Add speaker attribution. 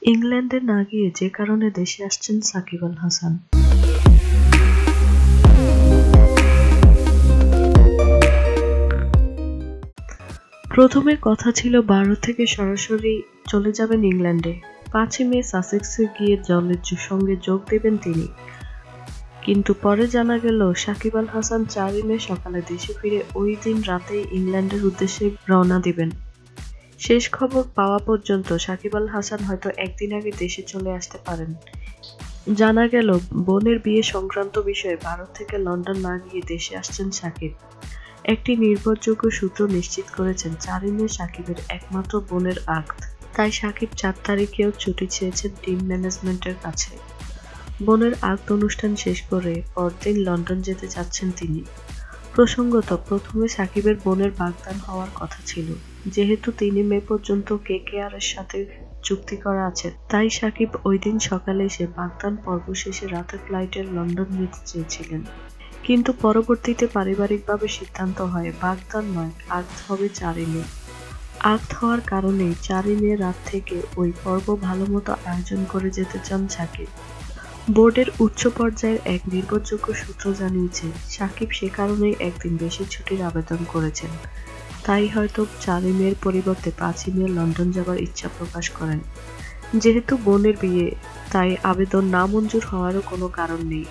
Speaker 1: ইংল্যান্ডে না গিয়ে যে কারণে দেশে আসছেন সাকিব আল হাসান। প্রথমে কথা ছিল ভারত থেকে সরাসরি চলে যাবেন ইংল্যান্ডে। ৫ই মে সাসেক্সে গিয়ে দলের সঙ্গে যোগ দেবেন তিনি। কিন্তু পরে জানা গেল সাকিব আল হাসান ৪ই মে সকালে দেশে ফিরে ওই দিন রাতেই ইংল্যান্ডের উদ্দেশ্যে রওনা দিবেন। শেষ খবর পাওয়া পর্যন্ত সাকিব আল হাসান হয়তো একদিন আগে দেশে চলে আসতে পারেন। জানা গেল বোনের বিয়ে সংক্রান্ত বিষয়ে ভারত থেকে লন্ডন না গিয়ে দেশে আসছেন সাকিব। একটি নির্ভরযোগ্য সূত্র নিশ্চিত করেছেন ৪ই মে সাকিবের একমাত্র বোনের আক্ত। তাই সাকিব ৪ তারিখেও ছুটি চেয়েছেন টিম ম্যানেজমেন্টের কাছে। বোনের আক্ত অনুষ্ঠান শেষ করে পরদিন লন্ডন যেতে চাচ্ছেন তিনি। প্রসঙ্গত, প্রথমে সাকিবের বোনের বাগদান হওয়ার কথা ছিল। যেহেতু ৩ মে পর্যন্ত কেকেআরের সাথে চুক্তি করা আছে, তাই সাকিব ওই দিন সকালে এসে বাগদান পর্ব শেষে রাতের ফ্লাইটে লন্ডন যেতে চেয়েছিলেন। কিন্তু পরবর্তীতে পারিবারিকভাবে সিদ্ধান্ত হয় বাগদান নয়, আক্ত হবে ৪ই মে। আক্ত হওয়ার কারণেই ৪ই মে রাত থেকে ওই পর্ব ভালোমতো আয়োজন করে যেতে চান সাকিব। বোর্ডের উচ্চ পর্যায়ের এক নির্ভরযোগ্য সূত্র জানিয়েছে, সাকিব সে কারণেই একদিন বেশি ছুটির আবেদন করেছেন। তাই হয়তো ৪ই মের পরিবর্তে ৫ই মে লন্ডন যাবার ইচ্ছা প্রকাশ করেন। যেহেতু বোনের বিয়ে, তাই আবেদন নামঞ্জুর হওয়ারও কোনো কারণ নেই।